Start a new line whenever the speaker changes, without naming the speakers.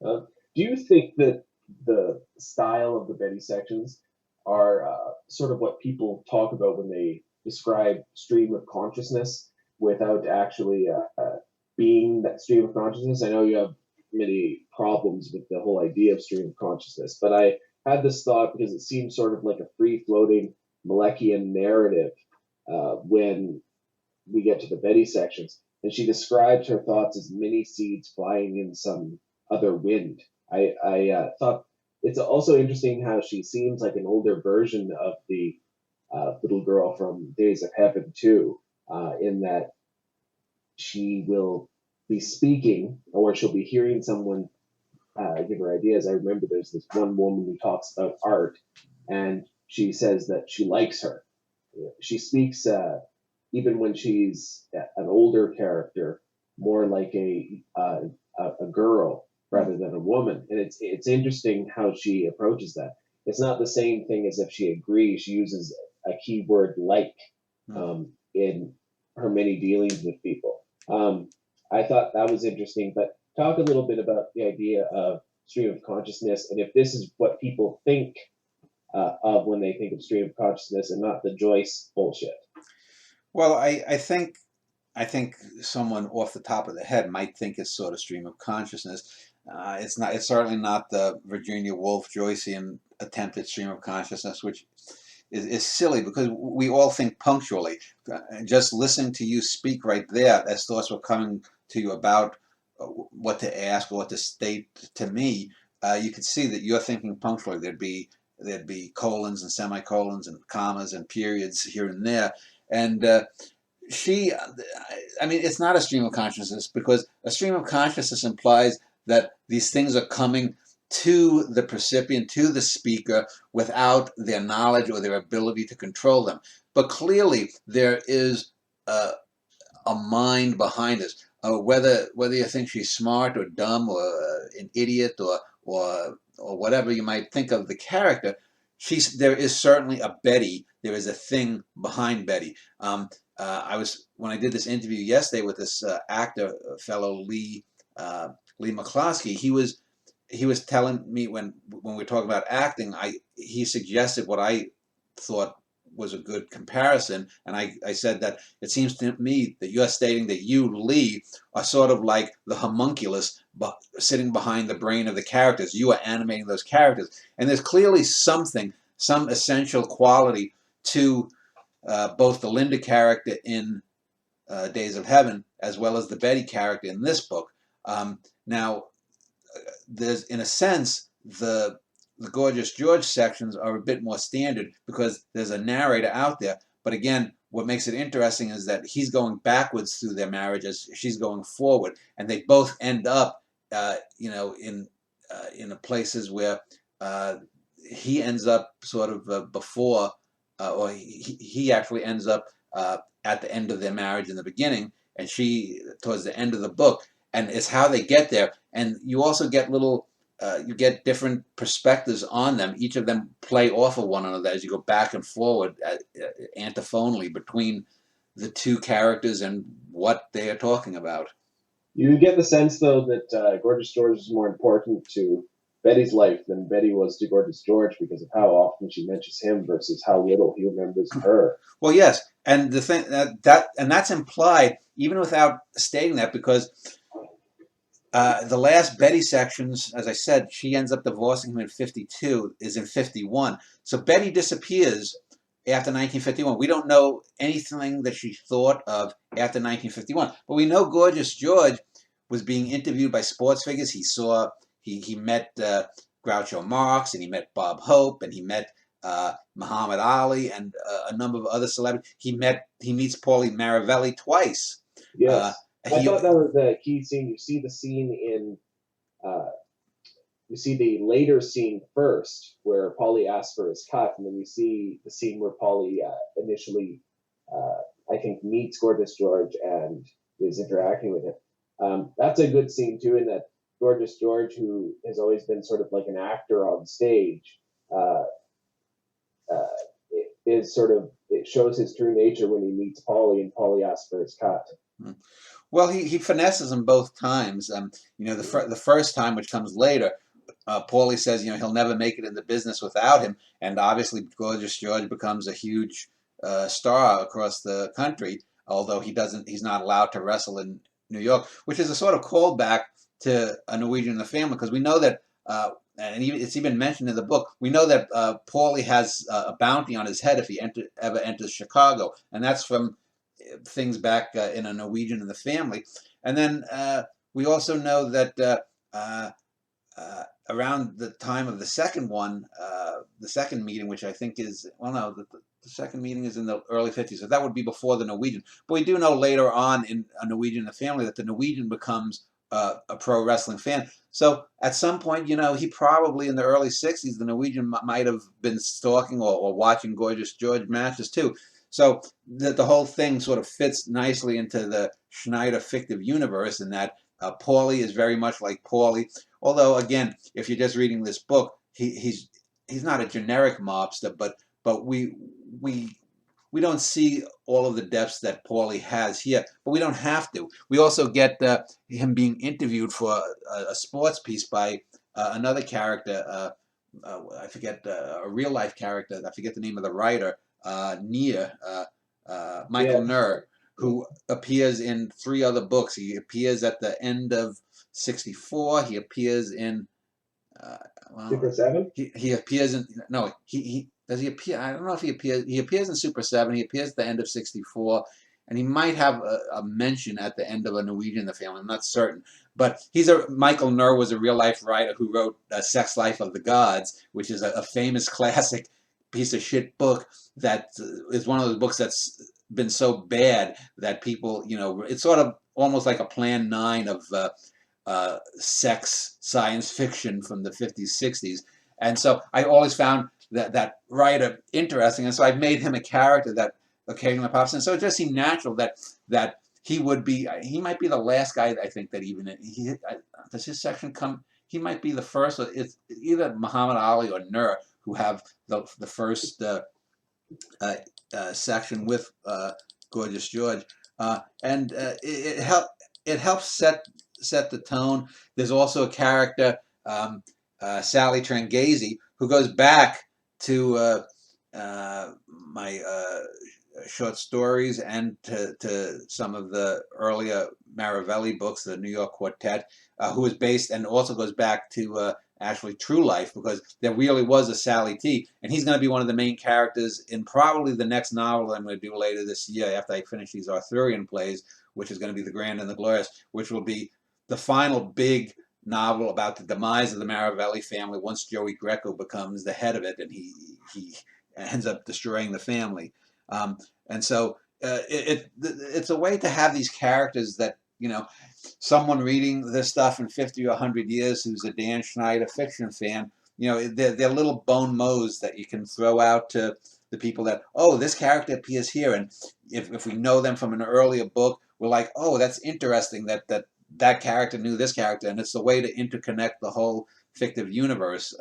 Do you think that the style of the Betty sections are sort of what people talk about when they describe stream of consciousness without actually being that stream of consciousness? I know you have many problems with the whole idea of stream of consciousness, but I had this thought because it seems sort of like a free floating Malechian narrative when we get to the Betty sections, and she describes her thoughts as mini seeds flying in some other wind. I thought it's also interesting how she seems like an older version of the little girl from Days of Heaven too, in that she will be speaking or she'll be hearing someone give her ideas. I remember there's this one woman who talks about art, and she says that she likes her. She speaks even when she's an older character, more like a girl rather than a woman. And it's interesting how she approaches that. It's not the same thing as if she agrees. She uses a keyword like in her many dealings with people. I thought that was interesting, but talk a little bit about the idea of stream of consciousness and if this is what people think of when they think of stream of consciousness and not the Joyce bullshit.
Well, I think someone off the top of the head might think it's sort of stream of consciousness. It's not. It's certainly not the Virginia Woolf Joycean attempted stream of consciousness, which is silly because we all think punctually. Just listening to you speak right there, as thoughts were coming to you about what to ask or what to state to me, you could see that you're thinking punctually. There'd be colons and semicolons and commas and periods here and there, and she, I mean, it's not a stream of consciousness because a stream of consciousness implies that these things are coming to the percipient, to the speaker, without their knowledge or their ability to control them. But clearly, there is a mind behind this. Whether you think she's smart or dumb or an idiot or whatever you might think of the character, there is certainly a Betty. There is a thing behind Betty. I was when I did this interview yesterday with this actor fellow Lee McCloskey. He was telling me when we were talking about acting, he suggested what I thought was a good comparison, and I said that it seems to me that you're stating that you, Lee, are sort of like the homunculus sitting behind the brain of the characters. You are animating those characters, and there's clearly some essential quality to both the Linda character in Days of Heaven as well as the Betty character in this book. Now, there's in a sense the Gorgeous George sections are a bit more standard because there's a narrator out there. But again, what makes it interesting is that he's going backwards through their marriage as she's going forward, and they both end up, in the places where he ends up sort of before, or he actually ends up at the end of their marriage in the beginning, and she towards the end of the book, and it's how they get there. And you also get you get different perspectives on them. Each of them play off of one another as you go back and forward antiphonally between the two characters and what they are talking about.
You get the sense, though, that Gorgeous George is more important to Betty's life than Betty was to Gorgeous George because of how often she mentions him versus how little he remembers her.
Well, yes, and the thing that's implied even without stating that because the last Betty sections, as I said, she ends up divorcing him in 52, is in 51. So Betty disappears after 1951. We don't know anything that she thought of after 1951. But we know Gorgeous George was being interviewed by sports figures. He met Groucho Marx, and he met Bob Hope, and he met Muhammad Ali, and a number of other celebrities. He meets Paulie Maravelli twice. Uh,
Yes. I
he
thought that was the key scene. You see the scene uh, you see the later scene first where Polly asks for his cut, and then you see the scene where Polly initially, uh, I think, meets Gorgeous George and is interacting with him. That's a good scene too, in that Gorgeous George, who has always been sort of like an actor on stage, uh, uh, is sort of it shows his true nature when he meets Polly and Polly asks for his cut.
Well, he finesses them both times. The first time, which comes later, Paulie says, he'll never make it in the business without him, and obviously, Gorgeous George becomes a huge star across the country. Although he's not allowed to wrestle in New York, which is a sort of callback to a Norwegian in the Family, because we know that, and it's even mentioned in the book. We know that Paulie has a bounty on his head if he ever enters Chicago, and that's from things back in a Norwegian in the Family. And then we also know that around the time of the second one, the second meeting, which I think is, well, no, the second meeting is in the early 50s, so that would be before the Norwegian. But we do know later on in a Norwegian in the Family that the Norwegian becomes a pro wrestling fan. So at some point, he probably in the early 60s, the Norwegian might have been stalking or watching Gorgeous George matches too. So the whole thing sort of fits nicely into the Schneider fictive universe in that Paulie is very much like Paulie. Although, again, if you're just reading this book, he's not a generic mobster, but we don't see all of the depths that Paulie has here, but we don't have to. We also get him being interviewed for a sports piece by another character. I forget a real life character. I forget the name of the writer. Michael
Yeah,
Nur, who appears in 3 other books. He appears at the end of '64. He appears in uh, well,
Super Seven.
he appears in no he does he appear? I don't know if he appears in Super 7. He appears at the end of '64, and he might have a mention at the end of a Norwegian in the Family. I'm not certain, but Michael Nur was a real life writer who wrote Sex Life of the Gods, which is a famous classic piece of shit book that is one of those books that's been so bad that people, it's sort of almost like a Plan 9 of sex science fiction from the 50s, 60s. And so I always found that writer interesting. And so I've made him a character that occasionally pops in. So it just seemed natural that he might be the last guy, I think, that even, does his section come, he might be the first, it's either Muhammad Ali or Nur who have the first section with Gorgeous George. And it helps set the tone. There's also a character, Sally Trangesi, who goes back to my short stories and to some of the earlier Maravelli books, the New York Quartet, who is based and also goes back to actually true life, because there really was a Sally T, and he's going to be one of the main characters in probably the next novel I'm going to do later this year after I finish these Arthurian plays, which is going to be The Grand and the Glorious, which will be the final big novel about the demise of the Maravelli family once Joey Greco becomes the head of it, and he ends up destroying the family. And so it's a way to have these characters that, someone reading this stuff in 50 or 100 years who's a Dan Schneider fiction fan, they're little bon mots that you can throw out to the people that, oh, this character appears here. And if we know them from an earlier book, we're like, oh, that's interesting that character knew this character. And it's a way to interconnect the whole fictive universe.